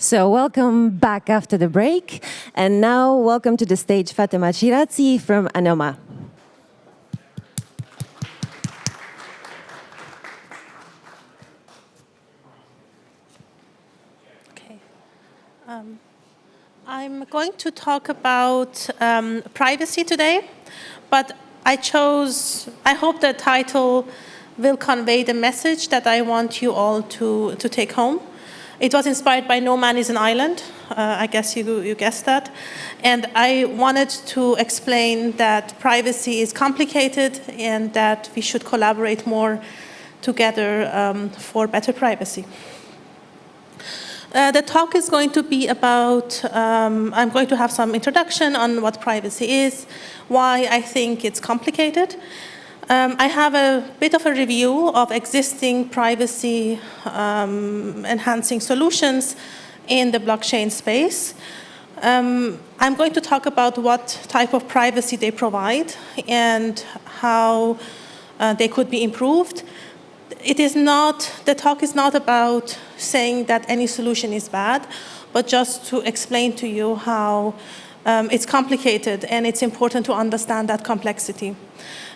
So welcome back after the break. And now welcome to the stage Fatemeh Shirazi from Anoma. Okay. I'm going to talk about privacy today, but I hope the title will convey the message that I want you all to take home. It was inspired by No Man is an Island. I guess you guessed that. And I wanted to explain that privacy is complicated and that we should collaborate more together for better privacy. The talk is going to be about, I'm going to have some introduction on what privacy is, why I think it's complicated. I have a bit of a review of existing privacy enhancing solutions in the blockchain space. I'm going to talk about what type of privacy they provide and how they could be improved. The talk is not about saying that any solution is bad, but just to explain to you how it's complicated and it's important to understand that complexity.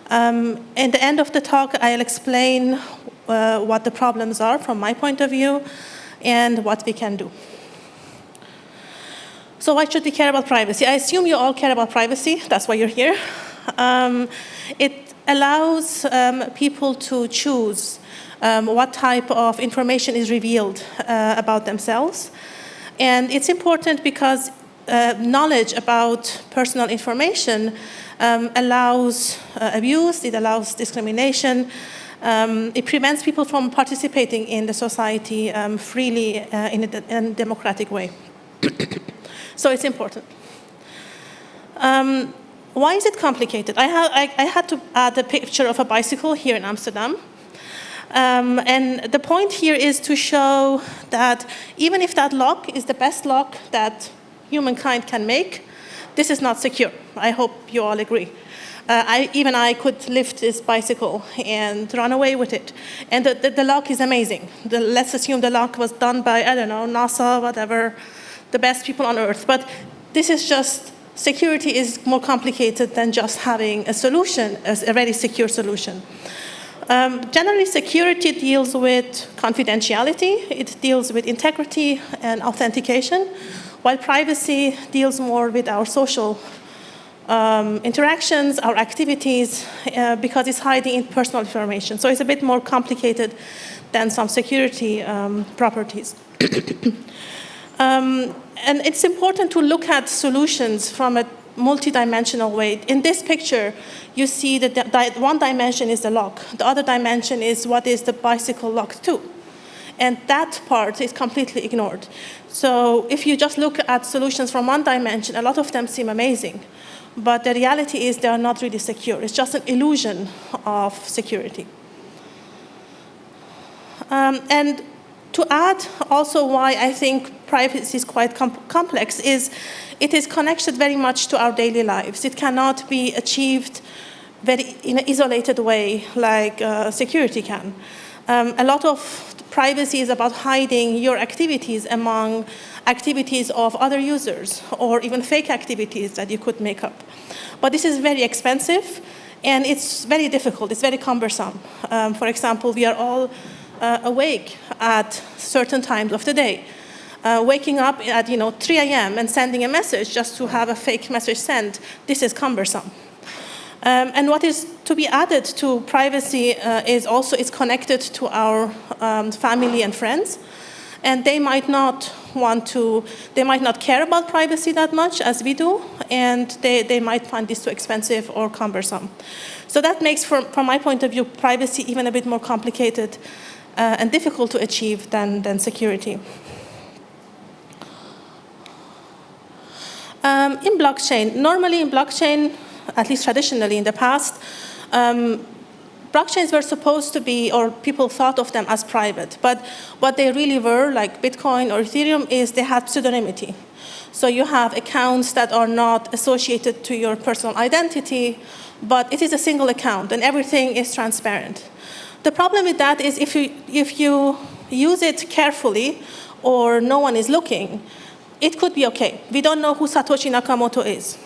At the end of the talk, I'll explain what the problems are from my point of view and what we can do. So why should we care about privacy? I assume you all care about privacy. That's why you're here. It allows people to choose what type of information is revealed about themselves. And it's important because knowledge about personal information allows abuse, it allows discrimination, it prevents people from participating in the society freely in a democratic way. So it's important. Why is it complicated? I had to add a picture of a bicycle here in Amsterdam. And the point here is to show that even if that lock is the best lock that humankind can make, this is not secure. I hope you all agree. Even I could lift this bicycle and run away with it. And the lock is amazing. Let's assume the lock was done by, I don't know, NASA, whatever, the best people on Earth. But this is just, security is more complicated than just having a solution, a very secure solution. Generally, security deals with confidentiality. It deals with integrity and authentication, while privacy deals more with our social interactions, our activities, because it's hiding in personal information. So it's a bit more complicated than some security properties. And it's important to look at solutions from a multidimensional way. In this picture, you see that one dimension is the lock. The other dimension is what is the bicycle locked to. And that part is completely ignored. So if you just look at solutions from one dimension, a lot of them seem amazing. But the reality is they are not really secure. It's just an illusion of security. And to add also why I think privacy is quite complex is it is connected very much to our daily lives. It cannot be achieved in an isolated way like security can. A lot of privacy is about hiding your activities among activities of other users or even fake activities that you could make up. But this is very expensive and it's very difficult, it's very cumbersome. For example, we are all awake at certain times of the day. Waking up at 3 a.m. and sending a message just to have a fake message sent, this is cumbersome. And what is to be added to privacy is also it's connected to our family and friends. And they might not care about privacy that much as we do, and they might find this too expensive or cumbersome. So that makes, from my point of view, privacy even a bit more complicated and difficult to achieve than security. In blockchain, normally in blockchain, at least traditionally in the past, blockchains were supposed to be, or people thought of them as private. But what they really were, like Bitcoin or Ethereum, is they had pseudonymity. So you have accounts that are not associated to your personal identity, but it is a single account, and everything is transparent. The problem with that is if you use it carefully, or no one is looking, it could be okay. We don't know who Satoshi Nakamoto is.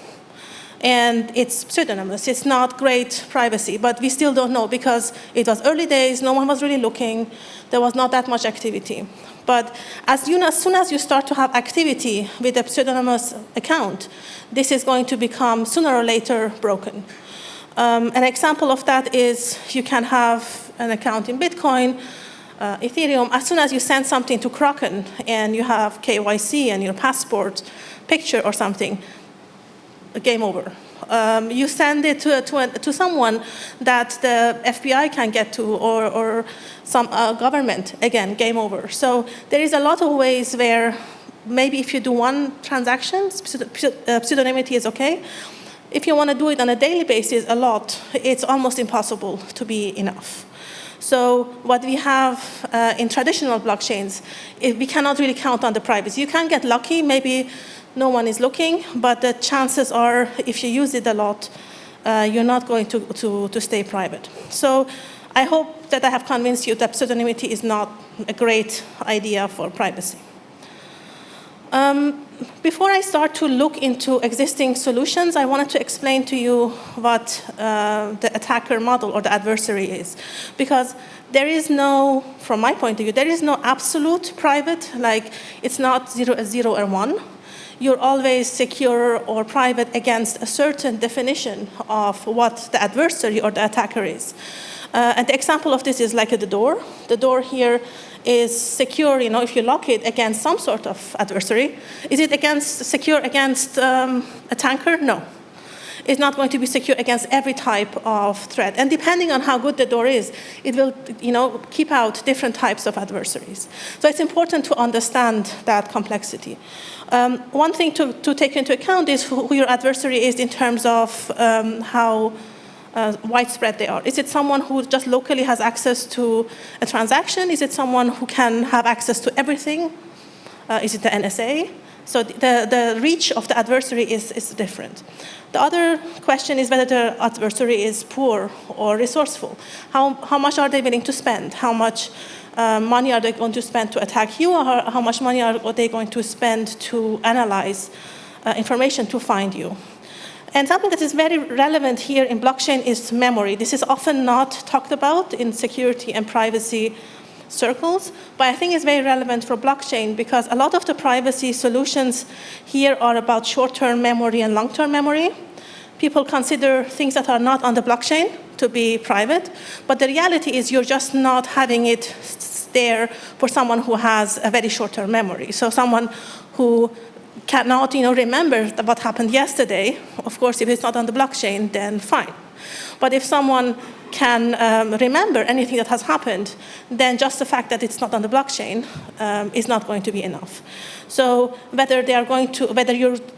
And it's pseudonymous. It's not great privacy, but we still don't know because it was early days, no one was really looking, there was not that much activity. But as soon as you start to have activity with a pseudonymous account, this is going to become sooner or later broken. An example of that is you can have an account in Bitcoin, Ethereum. As soon as you send something to Kraken and you have KYC and your passport picture or something, game over. You send it to someone that the FBI can get to or some government, again, game over. So there is a lot of ways where maybe if you do one transaction, pseudonymity is okay. If you want to do it on a daily basis a lot, it's almost impossible to be enough. So what we have in traditional blockchains, we cannot really count on the privacy. You can get lucky, maybe no one is looking, but the chances are, if you use it a lot, you're not going to stay private. So I hope that I have convinced you that pseudonymity is not a great idea for privacy. Before I start to look into existing solutions, I wanted to explain to you what the attacker model or the adversary is. Because there is no, from my point of view, there is no absolute private, like it's not 0 or 1. You're always secure or private against a certain definition of what the adversary or the attacker is. And the example of this is like the door. The door here is secure, if you lock it against some sort of adversary. Is it secure against a tanker? No. It's not going to be secure against every type of threat. And depending on how good the door is, it will keep out different types of adversaries. So it's important to understand that complexity. One thing to take into account is who your adversary is in terms of how widespread they are. Is it someone who just locally has access to a transaction? Is it someone who can have access to everything? Is it the NSA? So the reach of the adversary is different. The other question is whether the adversary is poor or resourceful. How much are they willing to spend? How much money are they going to spend to attack you, or how much money are they going to spend to analyze information to find you? And something that is very relevant here in blockchain is memory. This is often not talked about in security and privacy circles, but I think it's very relevant for blockchain because a lot of the privacy solutions here are about short-term memory and long-term memory. People consider things that are not on the blockchain to be private, but the reality is you're just not having it there for someone who has a very short-term memory. So someone who cannot remember what happened yesterday, of course, if it's not on the blockchain, then fine. But if someone can remember anything that has happened, then just the fact that it's not on the blockchain is not going to be enough. So whether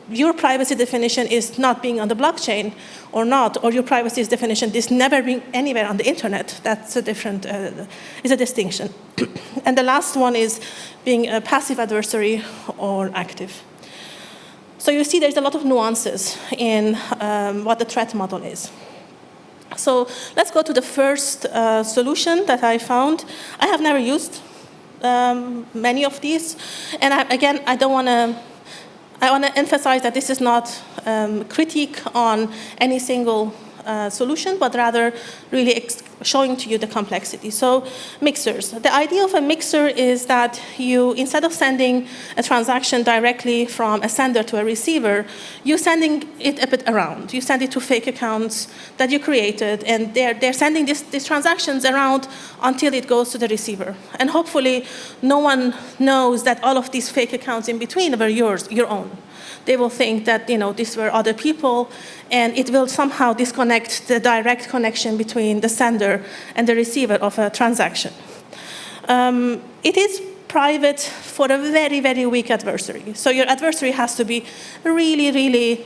your privacy definition is not being on the blockchain or not, or your privacy definition is never being anywhere on the internet, that's a different, is a distinction. And the last one is being a passive adversary or active. So you see there's a lot of nuances in what the threat model is. So let's go to the first solution that I found. I have never used many of these. And I want to emphasize that this is not critique on any single solution, but rather really showing to you the complexity. So mixers. The idea of a mixer is that you, instead of sending a transaction directly from a sender to a receiver, you're sending it a bit around. You send it to fake accounts that you created, and they're sending these transactions around until it goes to the receiver. And hopefully, no one knows that all of these fake accounts in between were your own. They will think that these were other people, and it will somehow disconnect the direct connection between the sender and the receiver of a transaction. It is private for a very, very weak adversary. So your adversary has to be really, really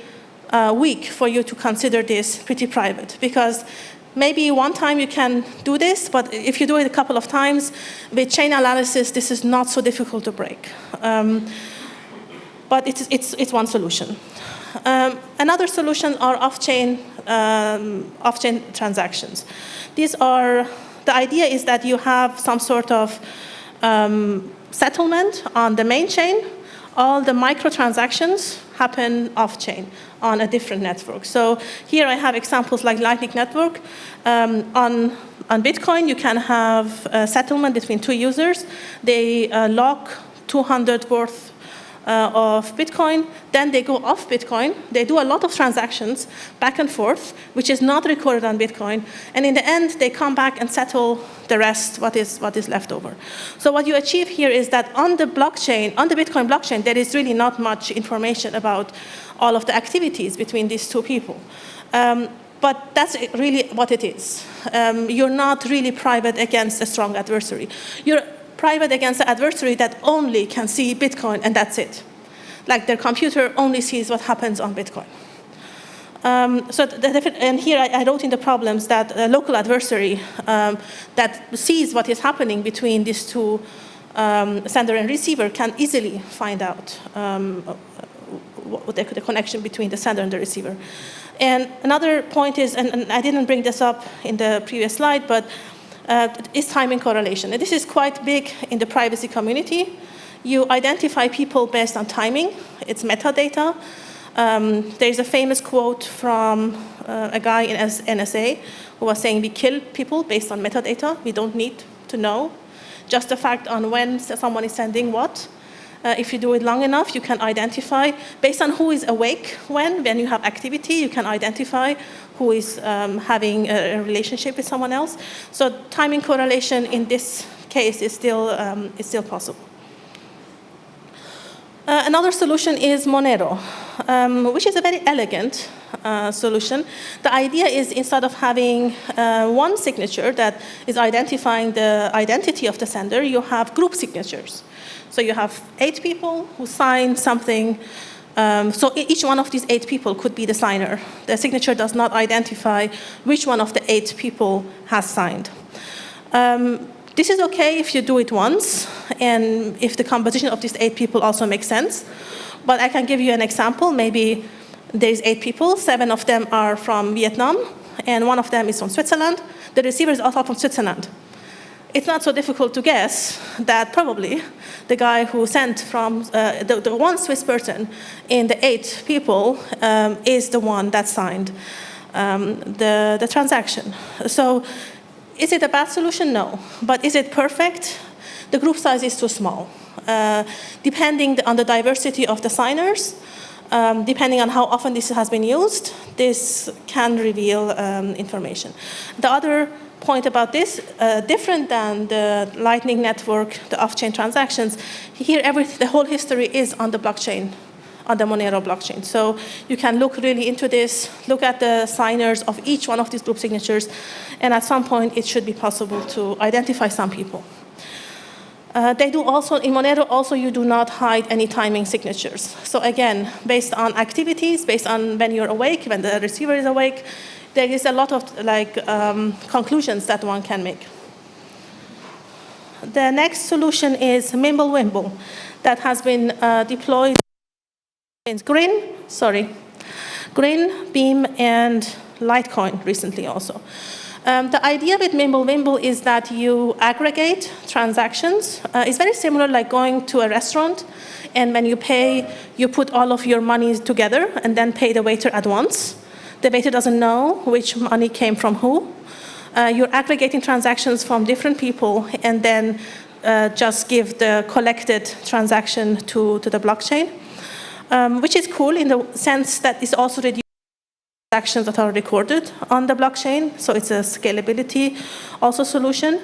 weak for you to consider this pretty private, because maybe one time you can do this, but if you do it a couple of times, with chain analysis, this is not so difficult to break. But it's one solution. Another solution are off-chain transactions. The idea is that you have some sort of settlement on the main chain, all the microtransactions happen off-chain on a different network. So here I have examples like Lightning Network. On Bitcoin, you can have a settlement between two users. They lock 200 worth of Bitcoin, then they go off Bitcoin. They do a lot of transactions back and forth, which is not recorded on Bitcoin. And in the end, they come back and settle the rest, what is left over. So what you achieve here is that on the blockchain, on the Bitcoin blockchain, there is really not much information about all of the activities between these two people. But that's really what it is. You're not really private against a strong adversary. You're private against the adversary that only can see Bitcoin, and that's it. Like their computer only sees what happens on Bitcoin. And here I wrote in the problems that a local adversary that sees what is happening between these two sender and receiver can easily find out the connection between the sender and the receiver. And another point is, and I didn't bring this up in the previous slide, but is timing correlation. And this is quite big in the privacy community. You identify people based on timing. It's metadata. There's a famous quote from a guy in NSA who was saying, we kill people based on metadata. We don't need to know. Just the fact on when someone is sending what. If you do it long enough, you can identify, based on who is awake when you have activity, you can identify who is having a relationship with someone else. So timing correlation in this case is still possible. Another solution is Monero, which is a very elegant solution. The idea is instead of having one signature that is identifying the identity of the sender, you have group signatures. So you have 8 people who sign something. So each one of these 8 people could be the signer. The signature does not identify which one of the 8 people has signed. This is okay if you do it once, and if the composition of these 8 people also makes sense. But I can give you an example. Maybe there's 8 people, 7 of them are from Vietnam, and 1 of them is from Switzerland. The receiver is also from Switzerland. It's not so difficult to guess that probably the guy who sent from the one Swiss person in the 8 people is the one that signed the transaction. So is it a bad solution? No. But is it perfect? The group size is too small. Depending on the diversity of the signers, depending on how often this has been used, this can reveal information. The other point about this, different than the Lightning Network, the off-chain transactions, here the whole history is on the blockchain, on the Monero blockchain. So you can look really into this, look at the signers of each one of these group signatures, and at some point it should be possible to identify some people. They do also, in Monero also you do not hide any timing signatures. So again, based on activities, based on when you're awake, when the receiver is awake, there is a lot of conclusions that one can make. The next solution is imblewimble that has been deployed in Grin, Beam, and Litecoin recently also. The idea with imblewimble is that you aggregate transactions. It's very similar like going to a restaurant, and when you pay, you put all of your money together and then pay the waiter at once. The waiter doesn't know which money came from who. You're aggregating transactions from different people and then just give the collected transaction to the blockchain, which is cool in the sense that it's also reducing transactions that are recorded on the blockchain. So it's a scalability also solution.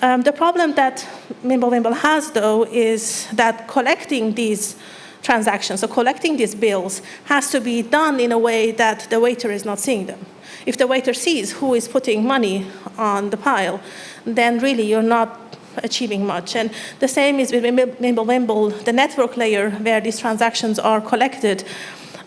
The problem that imblewimble has, though, is that collecting these transactions, so collecting these bills, has to be done in a way that the waiter is not seeing them. If the waiter sees who is putting money on the pile, then really you're not achieving much. And the same is with imblewimble. The network layer where these transactions are collected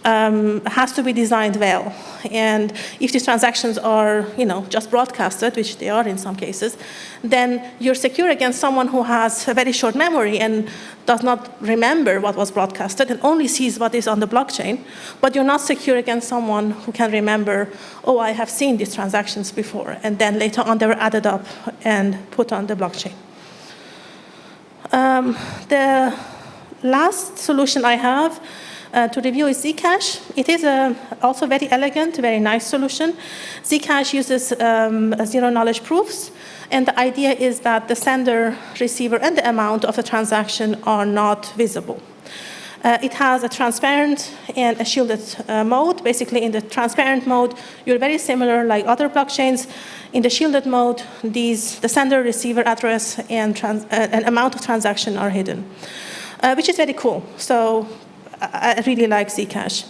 has to be designed well. And if these transactions are, just broadcasted, which they are in some cases, then you're secure against someone who has a very short memory and does not remember what was broadcasted and only sees what is on the blockchain. But you're not secure against someone who can remember, oh, I have seen these transactions before, and then later on they were added up and put on the blockchain. The last solution I have to review is Zcash. It is also very elegant, very nice solution. Zcash uses zero-knowledge proofs, and the idea is that the sender, receiver, and the amount of the transaction are not visible. It has a transparent and a shielded mode. Basically, in the transparent mode, you're very similar like other blockchains. In the shielded mode, the sender, receiver address, and amount of transaction are hidden, which is very cool. So I really like Zcash.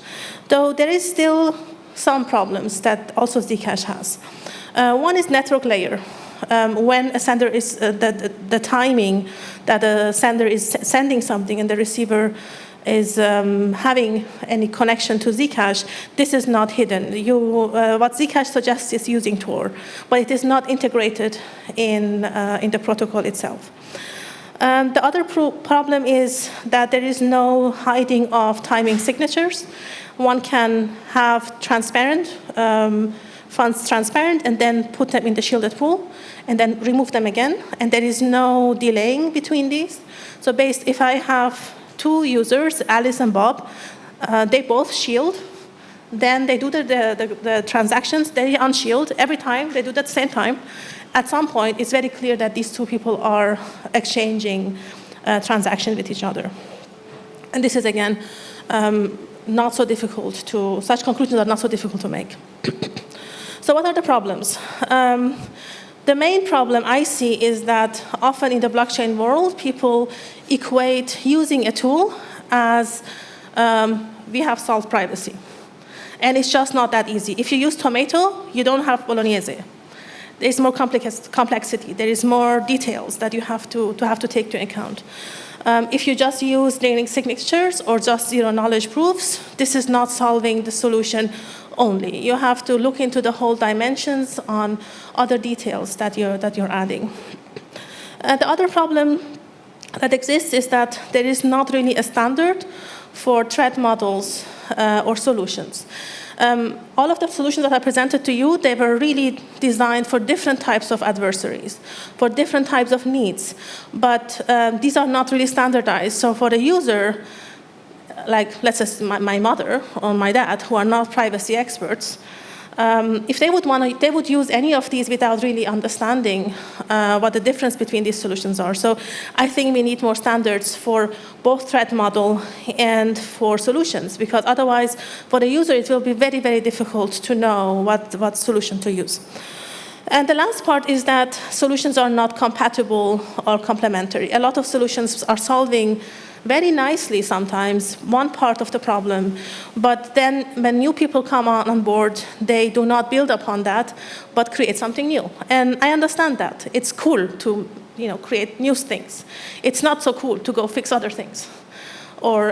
Though there is still some problems that also Zcash has. One is network layer. When a sender is, the timing that a sender is sending something and the receiver is having any connection to Zcash, this is not hidden. What Zcash suggests is using Tor, but it is not integrated in the protocol itself. The other problem is that there is no hiding of timing signatures. One can have transparent, funds transparent, and then put them in the shielded pool, and then remove them again, and there is no delaying between these. So if I have two users, Alice and Bob, they both shield, then they do the transactions, they unshield every time, they do that at the same time. At some point, it's very clear that these two people are exchanging transactions with each other. And this is, again, not so difficult such conclusions are not so difficult to make. So what are the problems? The main problem I see is that often in the blockchain world, people equate using a tool as we have solved privacy. And it's just not that easy. If you use Tomato, you don't have Bolognese. There's more complexity. There is more details that you have to take into account. If you just use layering signatures or just zero-knowledge proofs, this is not solving the solution only. You have to look into the whole dimensions on other details that you're adding. The other problem that exists is that there is not really a standard for threat models or solutions. All of the solutions that I presented to you, they were really designed for different types of adversaries, for different types of needs. But these are not really standardized. So for the user, like let's say my mother or my dad, who are not privacy experts, if they would use any of these without really understanding what the difference between these solutions are. So I think we need more standards for both threat model and for solutions, because otherwise, for the user, it will be very, very difficult to know what solution to use. And the last part is that solutions are not compatible or complementary. A lot of solutions are solving very nicely sometimes one part of the problem, but then when new people come on board, they do not build upon that, but create something new. And I understand that. It's cool to create new things. It's not so cool to go fix other things or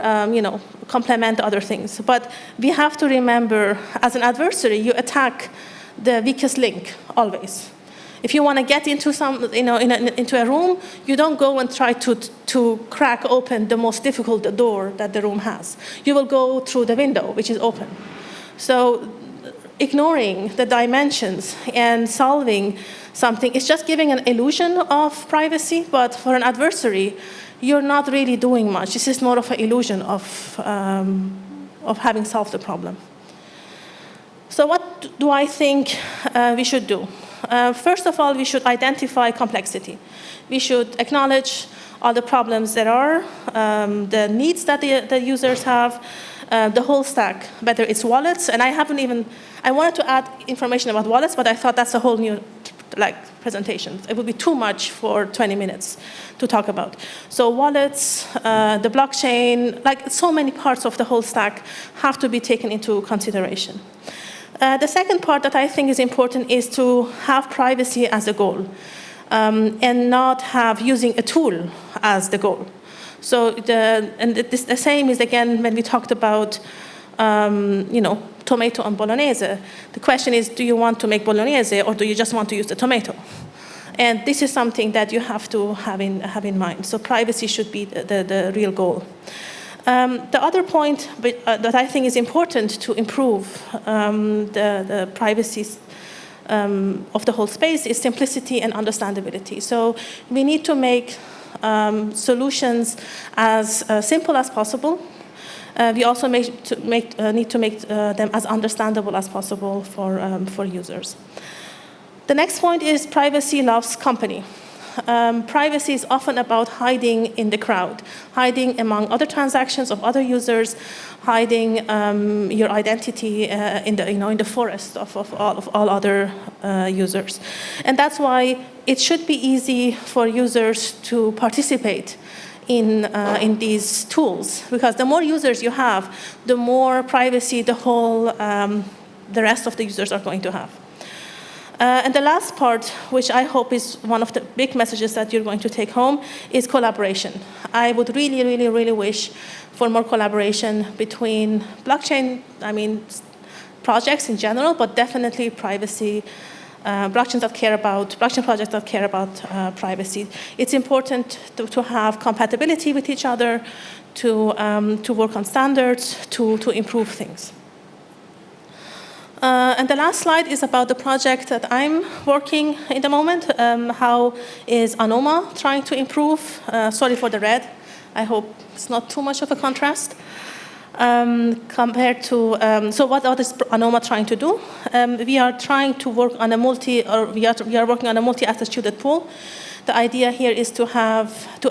complement other things. But we have to remember, as an adversary, you attack the weakest link always. If you want to get into into a room, you don't go and try to crack open the most difficult door that the room has. You will go through the window, which is open. So ignoring the dimensions and solving something is just giving an illusion of privacy, but for an adversary, you're not really doing much. This is more of an illusion of having solved the problem. So what do I think we should do? First of all, we should identify complexity. We should acknowledge all the problems there are, the needs that the users have, the whole stack, whether it's wallets. And I wanted to add information about wallets, but I thought that's a whole new presentation. It would be too much for 20 minutes to talk about. So wallets, the blockchain, so many parts of the whole stack have to be taken into consideration. The second part that I think is important is to have privacy as a goal and not have using a tool as the goal. So the same is, again, when we talked about tomato and bolognese. The question is, do you want to make bolognese or do you just want to use the tomato? And this is something that you have to have in mind. So privacy should be the real goal. The other point that I think is important to improve the privacy of the whole space is simplicity and understandability. So we need to make solutions as simple as possible. We also need to make them as understandable as possible for users. The next point is privacy loves company. Privacy is often about hiding in the crowd, hiding among other transactions of other users, hiding your identity in the forest of all other users. And that's why it should be easy for users to participate in these tools, because the more users you have, the more privacy the rest of the users are going to have. And the last part, which I hope is one of the big messages that you're going to take home, is collaboration. I would really, really, really wish for more collaboration between blockchain, projects in general, but definitely privacy, blockchain projects that care about privacy. It's important to have compatibility with each other, to work on standards, to improve things. And the last slide is about the project that I'm working in the moment. How is Anoma trying to improve? Sorry for the red. I hope it's not too much of a contrast. Compared to, so what is Anoma trying to do? We are trying to work on we are working on a multi-attitude pool. The idea here is to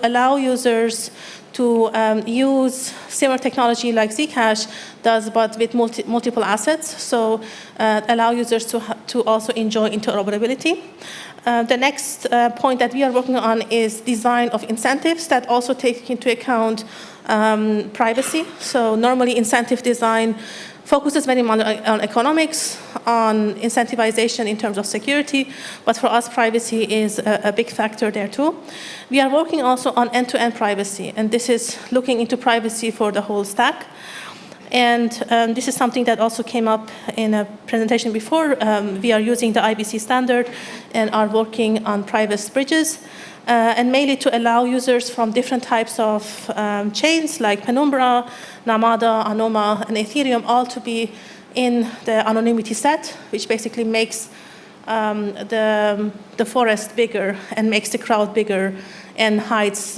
allow users to use similar technology like Zcash does, but with multiple assets. So allow users to also enjoy interoperability. The next point that we are working on is design of incentives that also take into account privacy. So normally incentive design focuses very much on economics, on incentivization in terms of security, but for us, privacy is a big factor there too. We are working also on end-to-end privacy, and this is looking into privacy for the whole stack. And this is something that also came up in a presentation before. We are using the IBC standard and are working on private bridges, and mainly to allow users from different types of chains like Penumbra, Namada, Anoma, and Ethereum all to be in the anonymity set, which basically makes the forest bigger and makes the crowd bigger and hides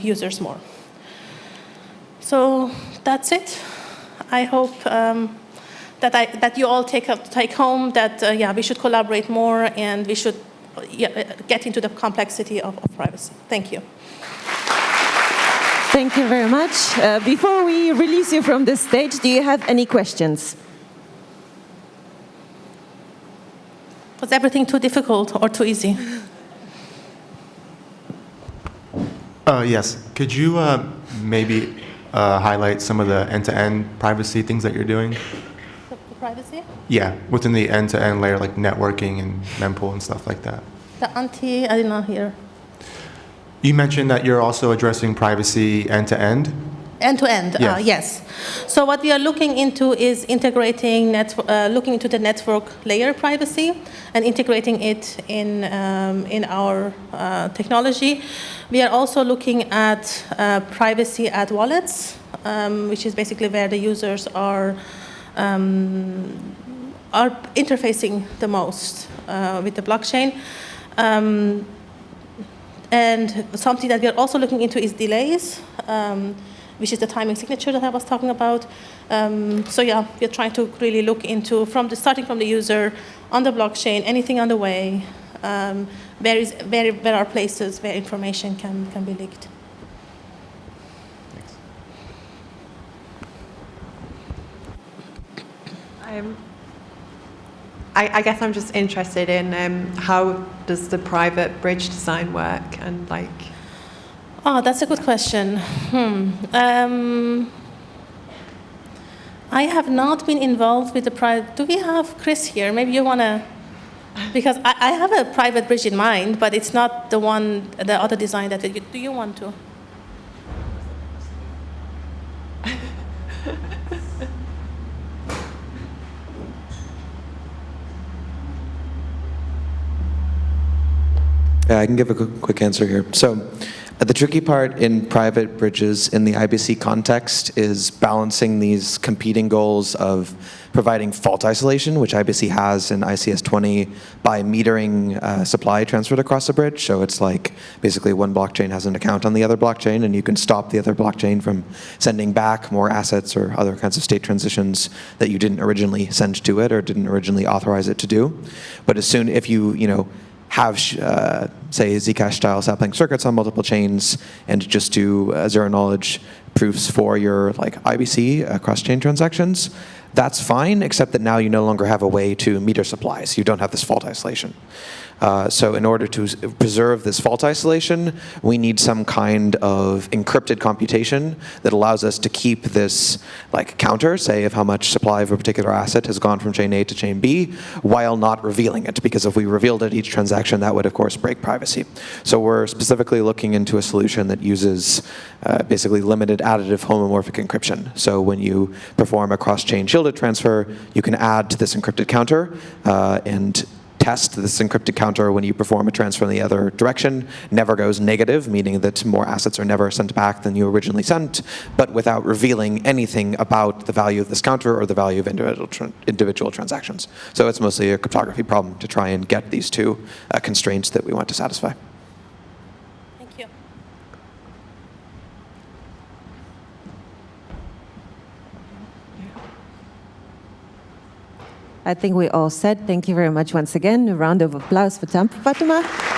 users more. So that's it. I hope that you all take home that we should collaborate more and we should get into the complexity of privacy. Thank you. Thank you very much. Before we release you from this stage, do you have any questions? Was everything too difficult or too easy? Yes. Could you maybe highlight some of the end-to-end privacy things that you're doing? The privacy? Yeah, within the end-to-end layer, like networking and mempool and stuff like that. I did not hear. You mentioned that you're also addressing privacy end-to-end? End-to-end, Yes. yes. So what we are looking into is integrating, looking into the network layer privacy and integrating it in our technology. We are also looking at privacy at wallets, which is basically where the users are interfacing the most with the blockchain. And something that we are also looking into is delays, which is the timing signature that I was talking about. So yeah, we're trying to really look into, starting from the user, on the blockchain, anything on the way, where are places where information can be leaked. Thanks. I guess I'm just interested in how does the private bridge design work and like. Oh, that's a good question. I have not been involved with the private. Do we have Chris here? Maybe you want to, because I have a private bridge in mind, but it's not the other design that do you want to? Yeah, I can give a quick answer here. So The tricky part in private bridges in the IBC context is balancing these competing goals of providing fault isolation, which IBC has in ICS 20, by metering supply transferred across the bridge. So it's like basically one blockchain has an account on the other blockchain, and you can stop the other blockchain from sending back more assets or other kinds of state transitions that you didn't originally send to it or didn't originally authorize it to do. But as soon, if you have, say, Zcash-style sampling circuits on multiple chains and just do zero-knowledge proofs for your IBC cross-chain transactions, that's fine, except that now you no longer have a way to meter supplies. You don't have this fault isolation. So in order to preserve this fault isolation, we need some kind of encrypted computation that allows us to keep this counter, say, of how much supply of a particular asset has gone from chain A to chain B, while not revealing it, because if we revealed it each transaction, that would, of course, break privacy. So we're specifically looking into a solution that uses basically limited additive homomorphic encryption. So when you perform a cross-chain shielded transfer, you can add to this encrypted counter and test this encrypted counter when you perform a transfer in the other direction. Never goes negative, meaning that more assets are never sent back than you originally sent, but without revealing anything about the value of this counter or the value of individual transactions. So it's mostly a cryptography problem to try and get these two constraints that we want to satisfy. Thank you. I think we all said thank you very much once again. A round of applause for Fatemeh.